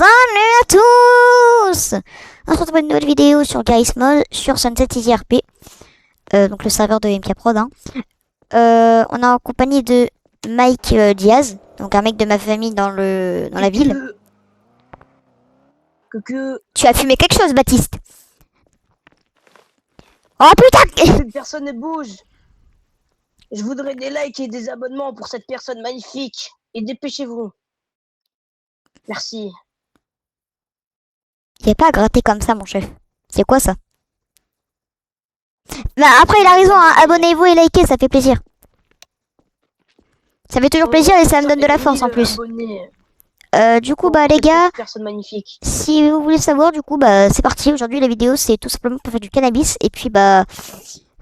Salut à tous! On se retrouve pour une nouvelle vidéo sur Garry's Mod, sur Sunset Easy RP, donc le serveur de MK Prod. Hein. On est en compagnie de Mike Diaz, donc un mec de ma famille dans la ville. Tu as fumé quelque chose, Baptiste? Oh putain! Plus personne ne bouge. Je voudrais des likes et des abonnements pour cette personne magnifique. Et dépêchez-vous. Merci. Il n'y a pas à gratter comme ça, mon chef. C'est quoi ça? Bah, après, il a raison, hein. Abonnez-vous et likez, ça fait plaisir. Ça fait toujours plaisir et ça me donne de la force en plus. Du coup, bah les gars, si vous voulez savoir, du coup, bah c'est parti. Aujourd'hui, la vidéo, c'est tout simplement pour faire du cannabis. Et puis, bah,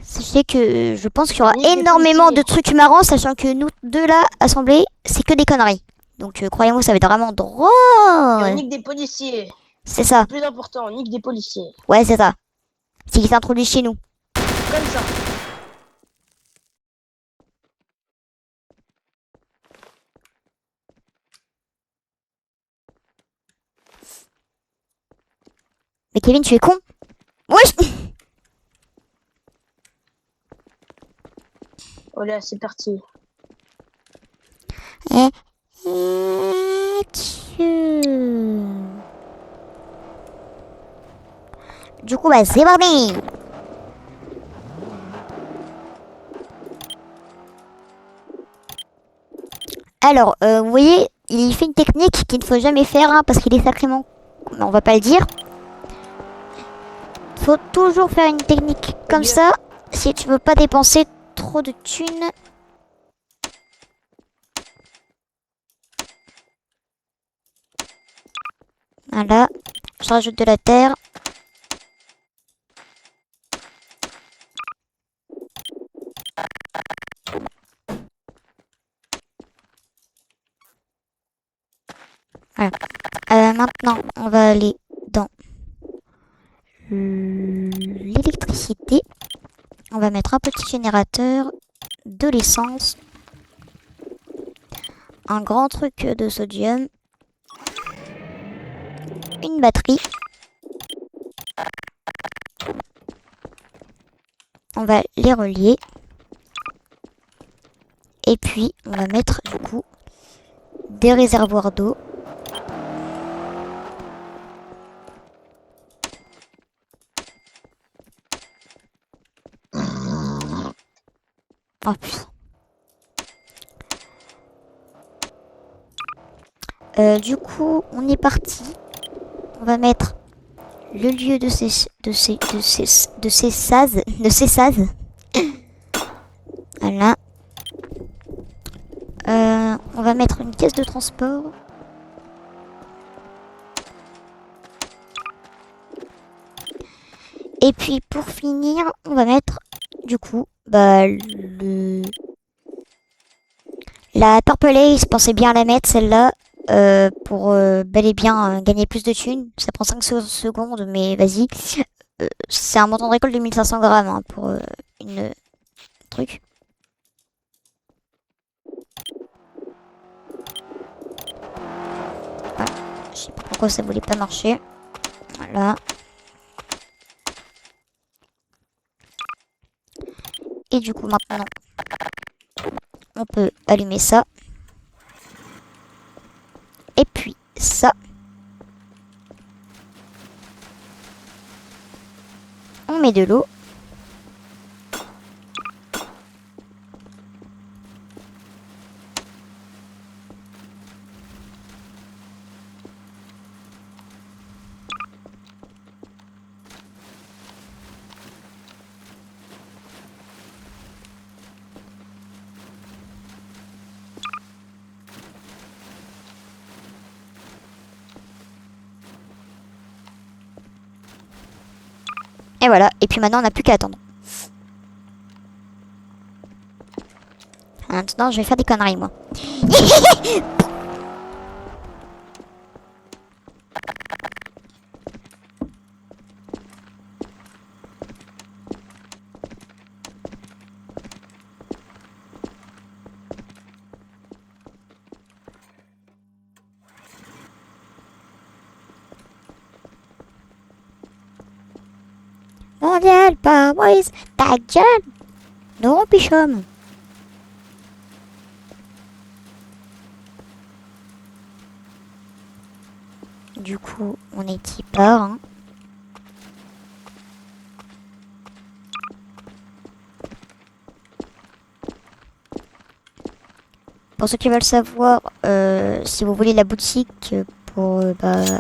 sachez que je pense qu'il y aura énormément de trucs marrants, sachant que nous deux là, assemblés, c'est que des conneries. Donc, croyez-moi, ça va être vraiment drôle. On nique des policiers. C'est ça. Le plus important, on nique des policiers. Ouais, c'est ça. C'est qu'ils s'introduisent chez nous. Comme ça. Mais Kevin, tu es con? Wesh! Voilà, c'est parti. Du coup, bah, c'est parti! Alors, vous voyez, il fait une technique qu'il ne faut jamais faire, hein, parce qu'il est sacrément... Mais on va pas le dire. Faut toujours faire une technique comme ça, si tu veux pas dépenser trop de thunes. Voilà, je rajoute de la terre. Voilà. Maintenant, on va aller dans l'électricité. On va mettre un petit générateur, de l'essence, un grand truc de sodium, une batterie. On va les relier. Et puis, on va mettre du coup des réservoirs d'eau. Oh putain. Du coup, on est parti. On va mettre le lieu de ces sas. Voilà. On va mettre une caisse de transport. Et puis pour finir, on va mettre du coup bah la Purple Ace, pensez bien à la mettre celle-là. Pour bel et bien gagner plus de thunes. Ça prend 5 secondes, mais vas-y. C'est un montant de récolte de 1500 grammes hein, pour une truc. Voilà. Je sais pas pourquoi ça voulait pas marcher. Voilà. Et du coup maintenant, on peut allumer ça. Et puis ça. On met de l'eau. Et voilà. Et puis maintenant, on n'a plus qu'à attendre. Maintenant, je vais faire des conneries, moi. mondial par Moïse. Ta gueule. Non, pichom. Du coup, on est qui part, hein. Pour ceux qui veulent savoir, si vous voulez la boutique pour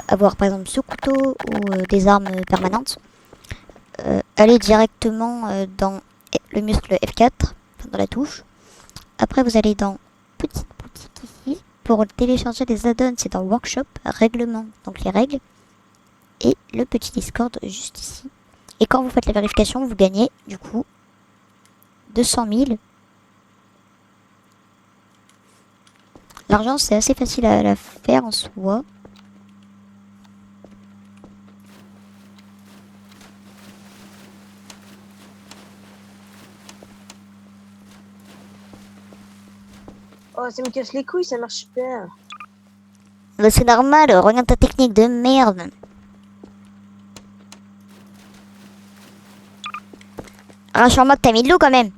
avoir par exemple ce couteau ou des armes permanentes, allez directement dans le muscle F4, enfin, dans la touche. Après, vous allez dans petite boutique ici. Pour télécharger les add-ons, c'est dans Workshop, règlement, donc les règles. Et le petit Discord juste ici. Et quand vous faites la vérification, vous gagnez du coup 200 000. L'argent, c'est assez facile à la faire en soi. Oh, ça me casse les couilles, ça marche super. Bah, c'est normal, regarde ta technique de merde. Rassure-moi que t'as mis de l'eau quand même.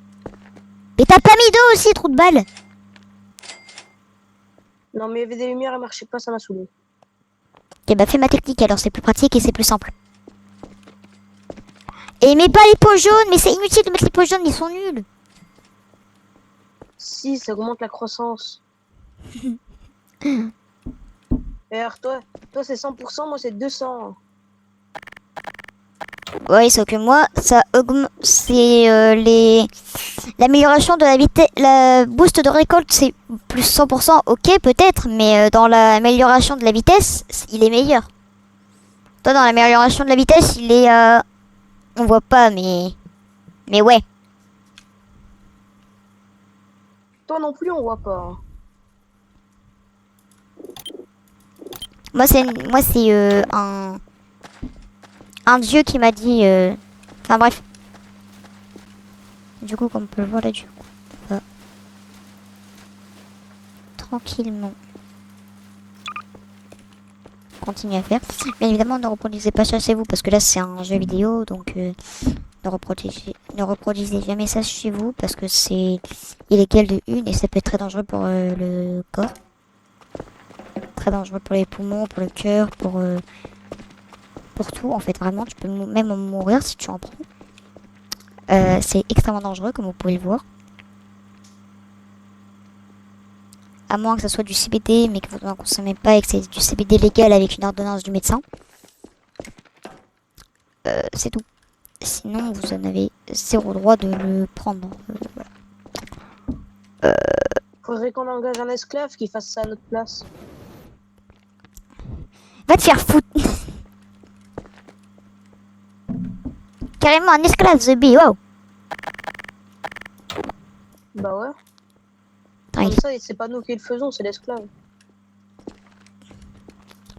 Mais t'as pas mis d'eau aussi, trou de balle. Non, mais il y avait des lumières, elle marchait pas, ça m'a saoulé. Ok, bah fais ma technique alors, c'est plus pratique et c'est plus simple. Et mets pas les pots jaunes, mais c'est inutile de mettre les pots jaunes, ils sont nuls. Si, ça augmente la croissance. Et alors toi c'est 100%, moi c'est 200. Ouais, sauf que moi, ça augmente. C'est l'amélioration de la vitesse. La boost de récolte, c'est plus 100%, ok, peut-être, mais dans l'amélioration de la vitesse, il est meilleur. Toi, dans l'amélioration de la vitesse, il est. On voit pas, mais ouais. Toi non plus, on voit pas. Moi, c'est un dieu qui m'a dit. Enfin, bref. Du coup, comme on peut le voir là, du coup, on va tranquillement continuer à faire. Bien évidemment, ne reproduisez pas ça chez vous parce que là, c'est un jeu vidéo, donc ne reproduisez jamais ça chez vous parce que c'est illégal de une et ça peut être très dangereux pour le corps. Très dangereux pour les poumons, pour le cœur, pour tout en fait. Vraiment, tu peux même en mourir si tu en prends. C'est extrêmement dangereux comme vous pouvez le voir. À moins que ça soit du CBD mais que vous n'en consommez pas et que c'est du CBD légal avec une ordonnance du médecin. C'est tout. Sinon, vous en avez zéro droit de le prendre. Voilà. Faudrait qu'on engage un esclave qui fasse ça à notre place. Va te faire foutre. Carrément un esclave, The Bee, wow. Bah ouais. Attends, Comme ça, c'est pas nous qui le faisons, c'est l'esclave.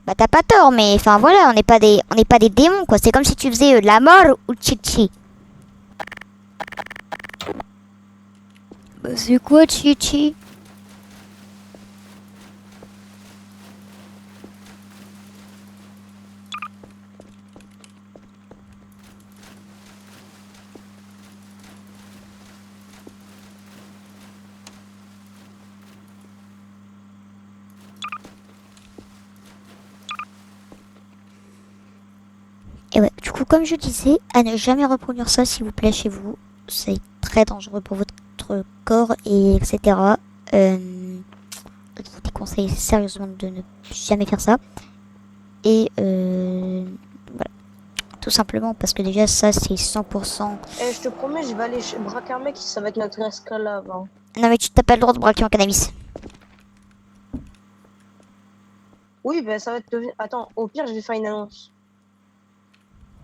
Bah t'as pas tort, mais enfin voilà, on n'est pas des démons quoi. C'est comme si tu faisais de la mort ou chichi. Bah c'est quoi chichi? Et ouais, du coup, comme je disais, à ne jamais reproduire ça s'il vous plaît chez vous. C'est très dangereux pour votre corps et etc. Je vous déconseille sérieusement de ne jamais faire ça. Et voilà. Tout simplement parce que déjà ça c'est 100%. Eh, je te promets, je vais aller braquer un mec, ça va être notre esclave. Hein. Non mais tu t'as pas le droit de braquer en cannabis. Oui, bah ça va être... Attends, au pire, je vais faire une annonce.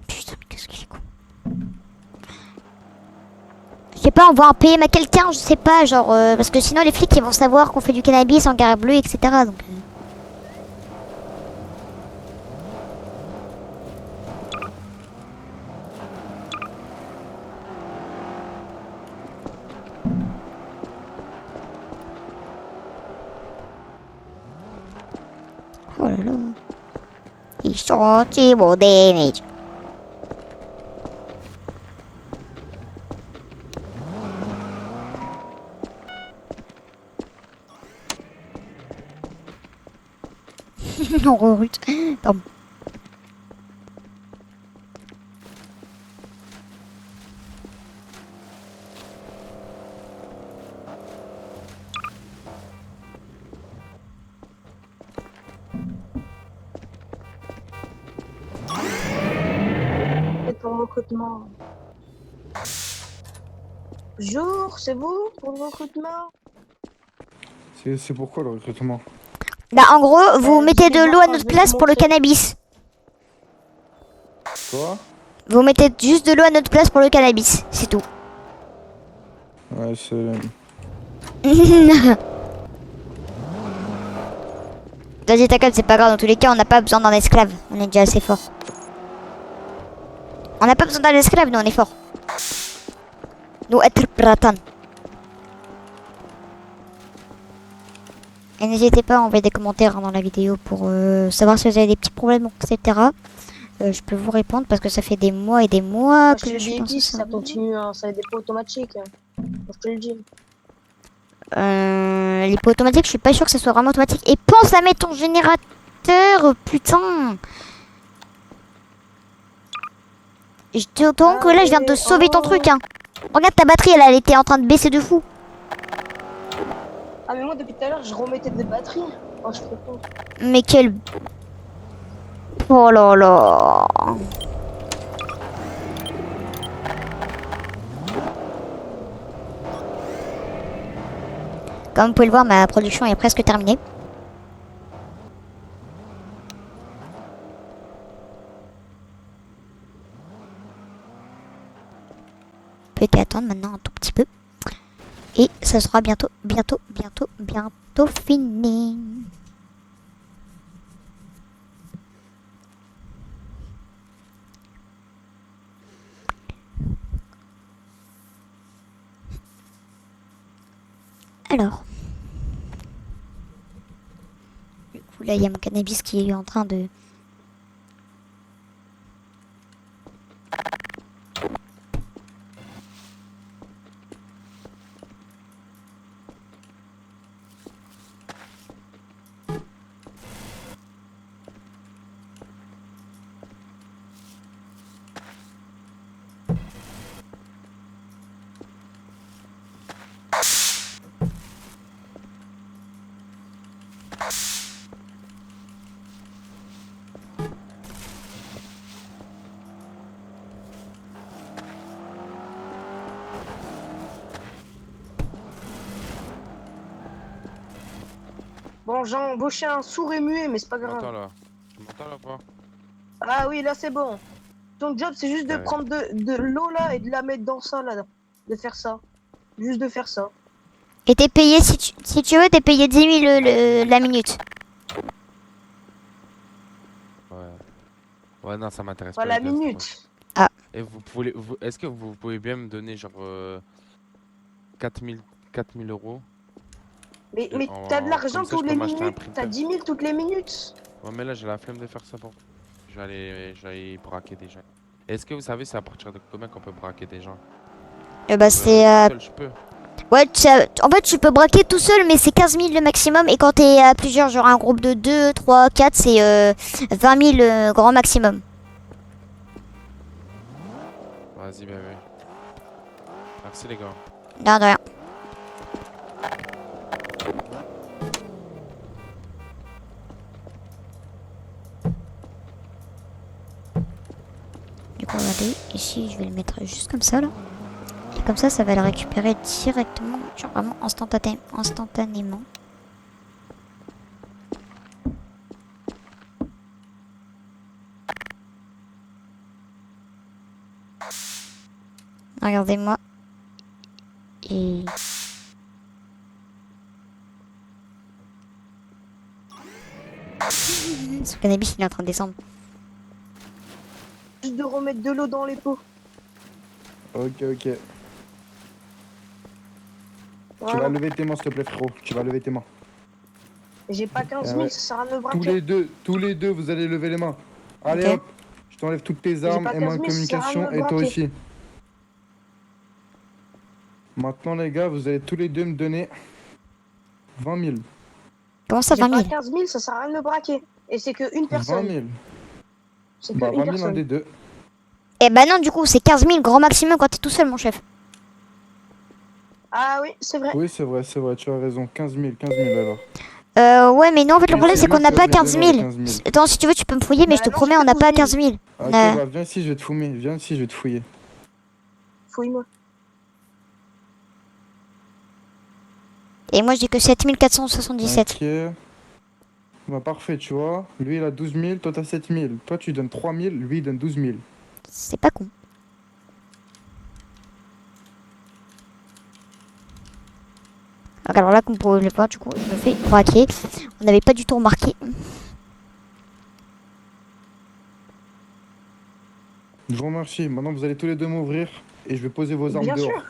Putain, mais qu'est-ce qu'il est con. Je sais pas, on va en PM à quelqu'un, je sais pas, genre... parce que sinon les flics ils vont savoir qu'on fait du cannabis en garde bleue, etc. Donc... Oh là là. Ils sont si beaux damage. Non, Rorut. Pardon. C'est pour le recrutement. Bonjour, c'est vous pour le recrutement? C'est pourquoi le recrutement? Bah, en gros, vous mettez vous de allez l'eau voir à quand notre je vais place vous pour le montrer. cannabis. Quoi? Vous mettez juste de l'eau à notre place pour le cannabis, c'est tout. Ouais, c'est... Vas-y, t'inquiète, c'est pas grave. Dans tous les cas, on n'a pas besoin d'un esclave. On est déjà assez fort. On n'a pas besoin d'un esclave, nous, on est fort. Nous, être pratan. Et n'hésitez pas à envoyer des commentaires dans la vidéo pour savoir si vous avez des petits problèmes, etc. Je peux vous répondre parce que ça fait des mois et des mois que je suis dans ce ça serveur. continue, hein, ça a des pots automatiques. Hein. Je te le dis. Les pots automatiques, je suis pas sûr que ce soit vraiment automatique. Et pense à mettre ton générateur, putain. Je t'entends que là, je viens de sauver ton truc, hein. Regarde ta batterie, elle était en train de baisser de fou. Ah mais moi depuis tout à l'heure je remettais des batteries. Oh je comprends. Mais quel... Oh là là. Comme vous pouvez le voir, ma production est presque terminée. Peut-être attendre maintenant un tout petit peu. Et ça sera bientôt fini. Alors. Du coup, là, il y a mon cannabis qui est en train de... Bon j'ai embauché un sourd et muet mais c'est pas Tu m'entends grave. là? Tu m'entends là ou pas? Ah oui là c'est bon. Ton job c'est juste de Ouais. prendre de l'eau là et de la mettre dans ça là. De faire ça. Juste de faire ça. Et t'es payé, si tu veux, t'es payé 10 000 la minute. Ouais. Ouais, non, ça m'intéresse Pas pas. la les gars, c'est minute. Ah. Et est-ce que vous pouvez bien me donner genre 4000 euros? Mais En- t'as de l'argent comme ça, je toutes peux les m'acheter un minutes. printer. T'as 10 000 toutes les minutes. Ouais, mais là, j'ai la flemme de faire ça pour. Je vais aller braquer des gens. Est-ce que vous savez, c'est à partir de combien qu'on peut braquer des gens? Bah c'est... Tout seul, je peux. Ouais, en fait, tu peux braquer tout seul, mais c'est 15 000 le maximum. Et quand t'es à plusieurs, genre un groupe de 2, 3, 4, c'est 20 000 grand maximum. Vas-y, bébé. Merci, les gars. Non, de rien. Du coup, regardez, ici, je vais le mettre juste comme ça, là. Et comme ça va le récupérer directement, genre vraiment instantanément. Regardez-moi. Et... Ce cannabis, il est en train de descendre. Juste de remettre de l'eau dans les pots. Ok, ok. Tu vas Voilà. lever tes mains, s'il te plaît, frérot. Tu vas lever tes mains. J'ai pas 15 000, ouais. ça sert à me Tous braquer. les deux, vous allez lever les mains. Allez Ok. hop, je t'enlève toutes tes armes pas et 15 ma 000, communication ça sert à me et toi braquer. aussi. Maintenant les gars, vous allez tous les deux me donner 20 000. Comment ça, J'ai 20 pas 000? 15 000, ça sert à rien de me braquer. Et c'est que une 20 personne. 000. C'est que Bah, une 20 000 un personne. des deux. Eh bah non, du coup, c'est 15 000 grand maximum quand t'es tout seul, mon chef. Ah oui, c'est vrai. Oui, c'est vrai, tu as raison. 15 000 alors. Ouais, mais non, en fait, le Mais problème, c'est c'est qu'on nous n'a qui pas allons les 15 donner, 000. 15 000. Attends, si tu veux, tu peux me fouiller, mais je Bah te non, j'ai promets, on que n'a pas 12 000. 15 000. Ok, bah viens ici, je vais te fouiller. Viens ici, je vais te fouiller. Fouille-moi. Et moi, je dis que 7 477. Ok. Bah parfait, tu vois. Lui, il a 12 000, toi, t'as 7 000. Toi, tu donnes 3 000, lui, il donne 12 000. C'est pas con. Donc, alors là, comme vous pouvez le voir, du coup, je me fais braquer. On n'avait pas du tout remarqué. Je vous remercie. Maintenant, vous allez tous les deux m'ouvrir et je vais poser vos armes Bien dehors. sûr.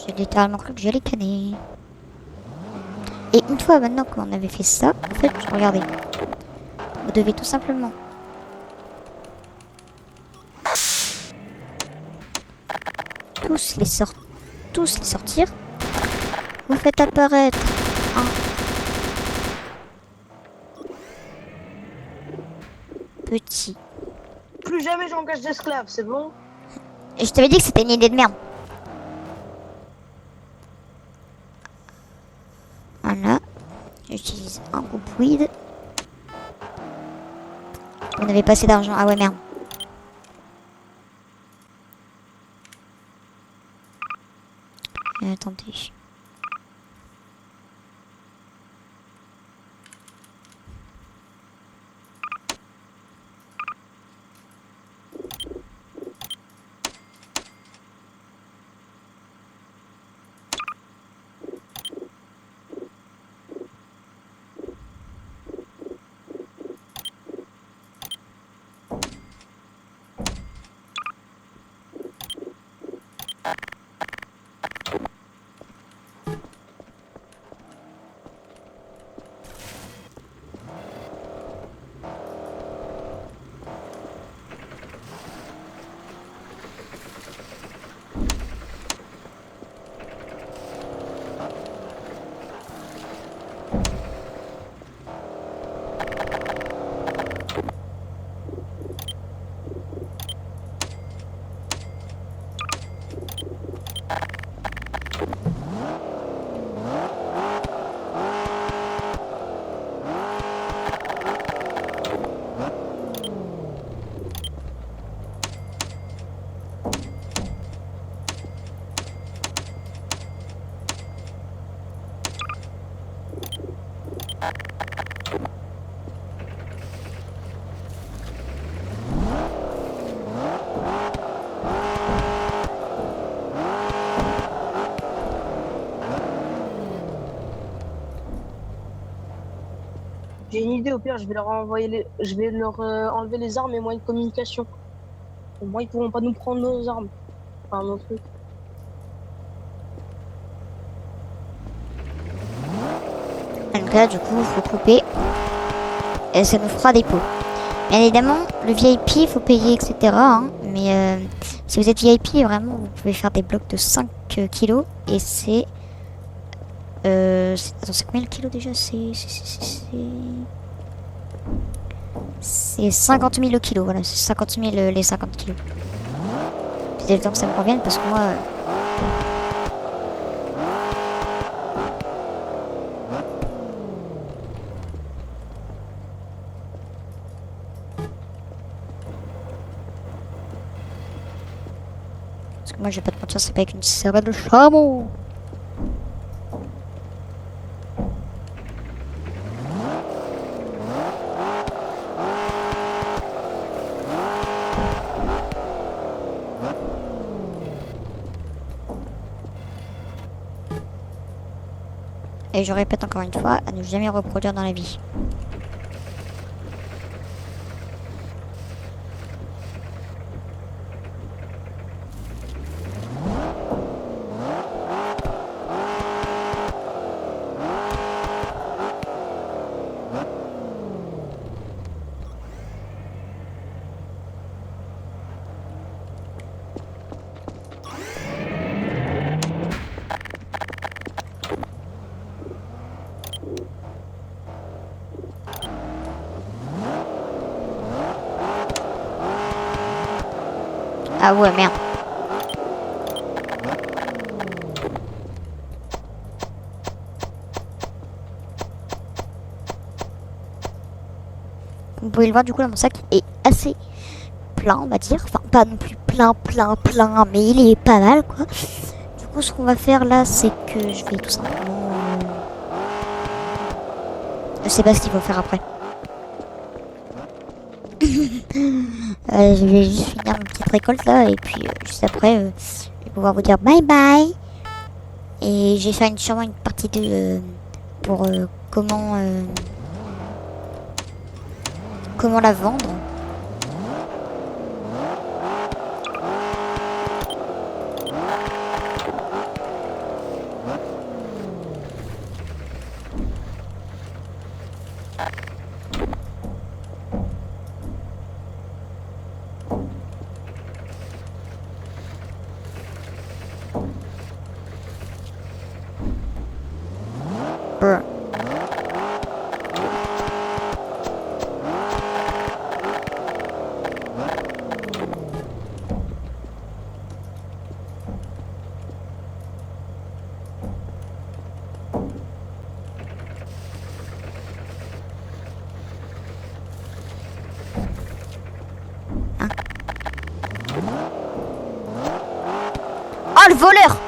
J'ai littéralement cru que j'allais canner. Et une fois maintenant qu'on avait fait ça, en fait, regardez. Vous devez tout simplement tous les sortir. Vous faites apparaître un petit. Plus jamais j'engage d'esclaves, c'est bon? Et je t'avais dit que c'était une idée de merde. Voilà. J'utilise un groupe weed. On avait pas assez d'argent. Ah ouais, merde. Attendez. J'ai une idée, au pire, je vais leur envoyer je vais leur enlever les armes et moyens de communication. Au moins, ils pourront pas nous prendre nos armes. Enfin, nos trucs. Donc là, du coup, il faut couper. Et ça nous fera des pots. Bien évidemment, le VIP, il faut payer, etc. hein. Mais si vous êtes VIP, vraiment, vous pouvez faire des blocs de 5 kilos. Et c'est... attends, c'est combien le kilo déjà? C'est 50 000 au kilo. Voilà, c'est 50 000 les 50 kilos. C'est le temps que ça me revienne parce que moi... Parce que moi, je vais pas te mentir, c'est pas avec une serre de chameau. Et je répète encore une fois, à ne jamais reproduire dans la vie. Ah ouais, merde. Vous pouvez le voir, du coup, là, mon sac est assez plein, on va dire. Enfin, pas non plus plein, mais il est pas mal, quoi. Du coup, ce qu'on va faire, là, c'est que je vais tout simplement... Je sais pas ce qu'il faut faire après. Je vais juste finir ma petite récolte, là, et puis, juste après, je vais pouvoir vous dire bye bye. Et je vais faire sûrement une partie de... pour comment la vendre. Brr. Oh, le voleur!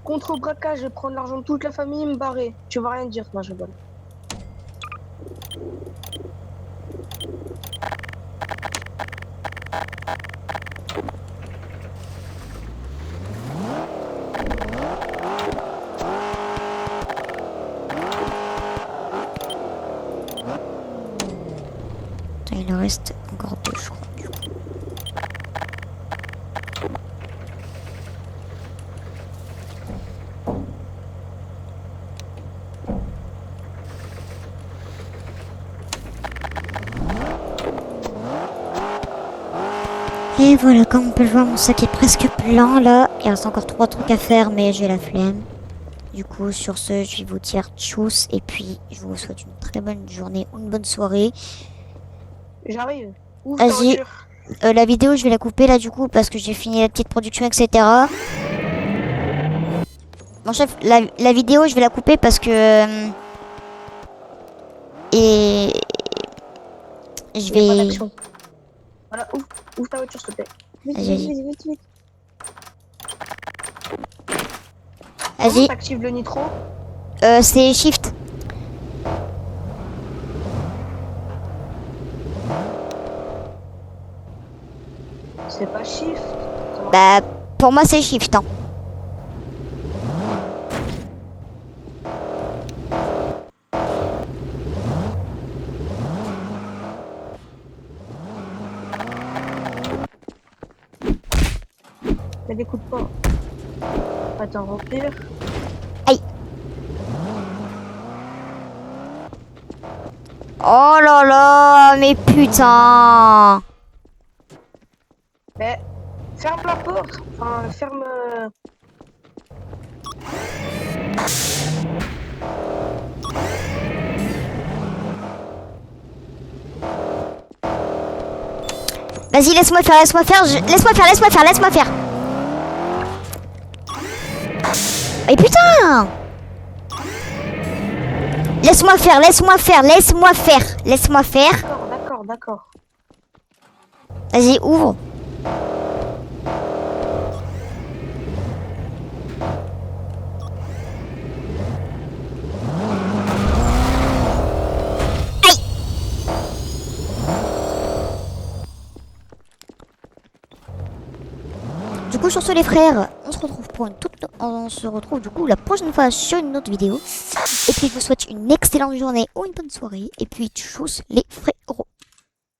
Contre-braquage, je vais prendre l'argent de toute la famille et me barrer. Tu vas rien dire, moi je rigole. Il en reste encore 2, je crois. Et voilà, comme on peut le voir, mon sac est presque plein là. Il reste encore 3 trucs à faire, mais j'ai la flemme. Du coup, sur ce, je vais vous dire tchuss. Et puis, je vous souhaite une très bonne journée ou une bonne soirée. J'arrive. Ouvre ta Vas-y. voiture. La vidéo, je vais la couper là du coup parce que j'ai fini la petite production, etc. Mon chef, la vidéo, je vais la couper parce que... et... je Y a pas vais... d'action. Voilà, ouvre ta voiture, s'il te plaît. Vite, Vas-y, vite, vite, vite. Vas-y. Comment t'actives le nitro? C'est shift. C'est pas shift. Bah, pour moi, c'est shift. Hein. Mais écoute pas. Attends, remplir. Aïe. Oh là là, mais putain. Mais ferme la porte. Enfin, ferme. Vas-y, laisse-moi faire, laisse-moi faire, laisse-moi faire. Et putain! Laisse-moi faire. D'accord. Vas-y, ouvre. Du coup, sur ce les frères, on se retrouve du coup la prochaine fois sur une autre vidéo. Et puis je vous souhaite une excellente journée ou une bonne soirée. Et puis tchuss les frères.